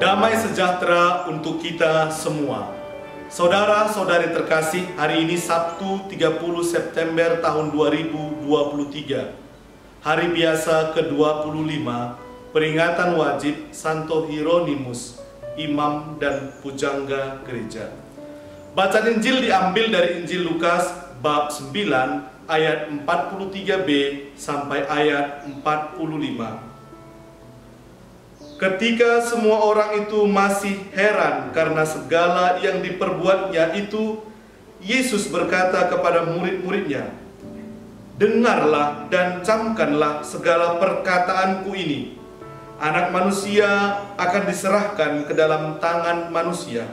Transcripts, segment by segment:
Damai sejahtera untuk kita semua. Saudara-saudari terkasih, hari ini Sabtu 30 September tahun 2023. Hari biasa ke-25, peringatan wajib Santo Hieronymus, imam dan pujangga gereja. Bacaan Injil diambil dari Injil Lukas bab 9 ayat 43b sampai ayat 45. Ketika semua orang itu masih heran karena segala yang diperbuatnya itu, Yesus berkata kepada murid-muridnya, "Dengarlah dan camkanlah segala perkataanku ini. Anak manusia akan diserahkan ke dalam tangan manusia.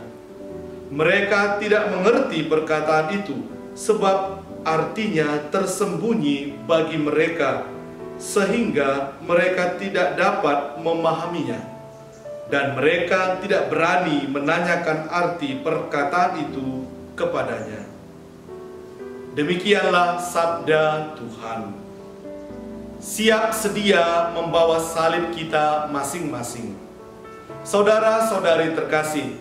Mereka tidak mengerti perkataan itu, sebab artinya tersembunyi bagi mereka, sehingga mereka tidak dapat memahaminya, dan mereka tidak berani menanyakan arti perkataan itu kepadanya." Demikianlah sabda Tuhan. Siap sedia membawa salib kita masing-masing. Saudara-saudari terkasih,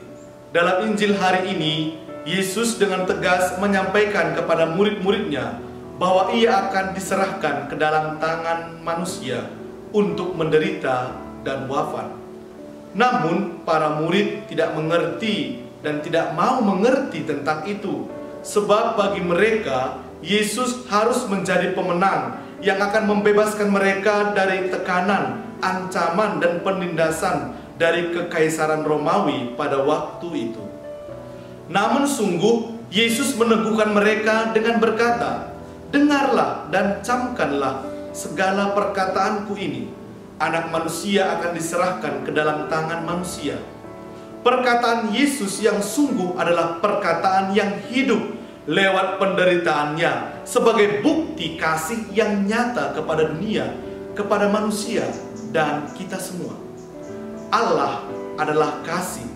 dalam Injil hari ini, Yesus dengan tegas menyampaikan kepada murid-muridnya bahwa ia akan diserahkan ke dalam tangan manusia untuk menderita dan wafat. Namun para murid tidak mengerti dan tidak mau mengerti tentang itu, sebab bagi mereka Yesus harus menjadi pemenang yang akan membebaskan mereka dari tekanan, ancaman dan penindasan dari kekaisaran Romawi pada waktu itu. Namun sungguh Yesus meneguhkan mereka dengan berkata, "Dengarlah dan camkanlah segala perkataanku ini. Anak manusia akan diserahkan ke dalam tangan manusia." Perkataan Yesus yang sungguh adalah perkataan yang hidup lewat penderitaannya sebagai bukti kasih yang nyata kepada dunia, kepada manusia, dan kita semua. Allah adalah kasih.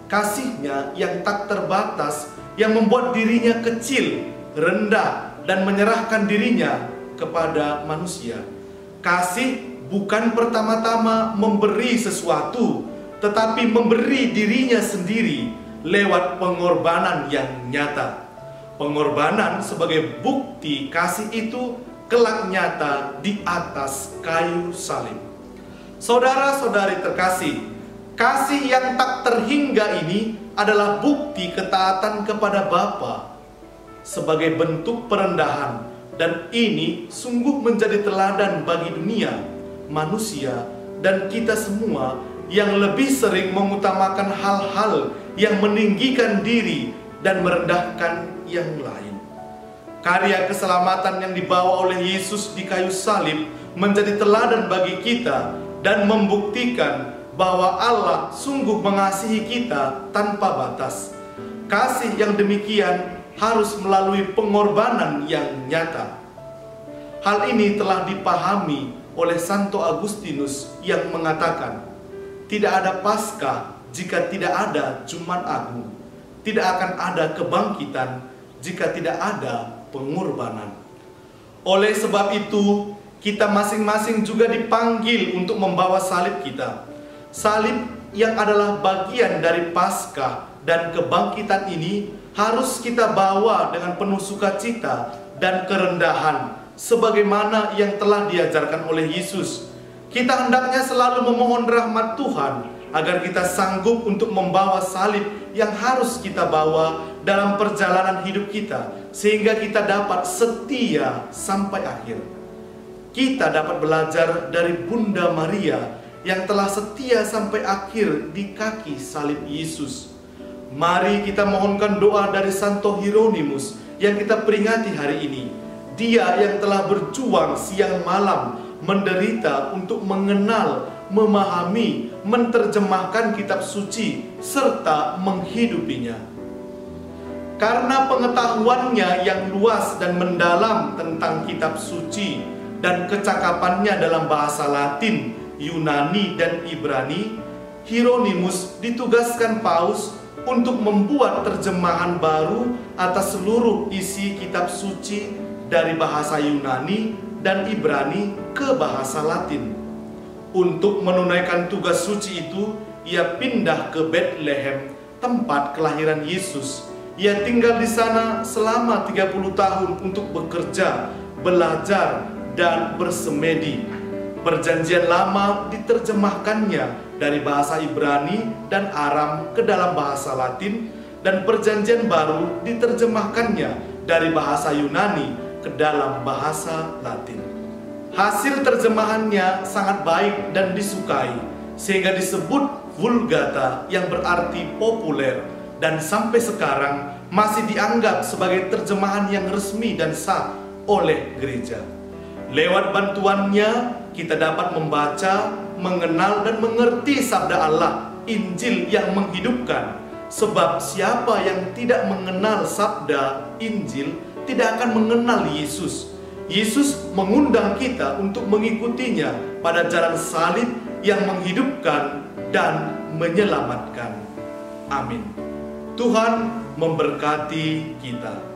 Kasih-Nya yang tak terbatas, yang membuat dirinya kecil, rendah, dan menyerahkan dirinya kepada manusia. Kasih bukan pertama-tama memberi sesuatu, tetapi memberi dirinya sendiri lewat pengorbanan yang nyata. Pengorbanan sebagai bukti kasih itu kelak nyata di atas kayu salib. Saudara-saudari terkasih, kasih yang tak terhingga ini adalah bukti ketaatan kepada Bapa sebagai bentuk perendahan, dan ini sungguh menjadi teladan bagi dunia, manusia, dan kita semua yang lebih sering mengutamakan hal-hal yang meninggikan diri dan merendahkan yang lain. Karya keselamatan yang dibawa oleh Yesus di kayu salib menjadi teladan bagi kita dan membuktikan bahwa Allah sungguh mengasihi kita tanpa batas. Kasih yang demikian harus melalui pengorbanan yang nyata. Hal ini telah dipahami oleh Santo Agustinus yang mengatakan, "Tidak ada Paskah jika tidak ada Jumat Agung. Tidak akan ada kebangkitan jika tidak ada pengorbanan." Oleh sebab itu, kita masing-masing juga dipanggil untuk membawa salib kita. Salib yang adalah bagian dari Paskah dan kebangkitan ini harus kita bawa dengan penuh sukacita dan kerendahan, sebagaimana yang telah diajarkan oleh Yesus. Kita hendaknya selalu memohon rahmat Tuhan agar kita sanggup untuk membawa salib yang harus kita bawa dalam perjalanan hidup kita, sehingga kita dapat setia sampai akhir. Kita dapat belajar dari Bunda Maria yang telah setia sampai akhir di kaki salib Yesus. Mari kita mohonkan doa dari Santo Hieronymus yang kita peringati hari ini. Dia yang telah berjuang siang malam, menderita untuk mengenal, memahami, menerjemahkan kitab suci, serta menghidupinya. Karena pengetahuannya yang luas dan mendalam tentang kitab suci dan kecakapannya dalam bahasa Latin, Yunani, dan Ibrani, Hieronymus ditugaskan Paus untuk membuat terjemahan baru atas seluruh isi kitab suci dari bahasa Yunani dan Ibrani ke bahasa Latin. Untuk menunaikan tugas suci itu, ia pindah ke Bethlehem, tempat kelahiran Yesus. Ia tinggal di sana selama 30 tahun untuk bekerja, belajar, dan bersemedi. Perjanjian Lama diterjemahkannya dari bahasa Ibrani dan Aram ke dalam bahasa Latin, dan Perjanjian Baru diterjemahkannya dari bahasa Yunani ke dalam bahasa Latin. Hasil terjemahannya sangat baik dan disukai, sehingga disebut Vulgata yang berarti populer, dan sampai sekarang masih dianggap sebagai terjemahan yang resmi dan sah oleh gereja. Lewat bantuannya, kita dapat membaca, mengenal, dan mengerti sabda Allah, Injil yang menghidupkan. Sebab siapa yang tidak mengenal sabda Injil tidak akan mengenal Yesus. Yesus mengundang kita untuk mengikutinya pada jalan salib yang menghidupkan dan menyelamatkan. Amin. Tuhan memberkati kita.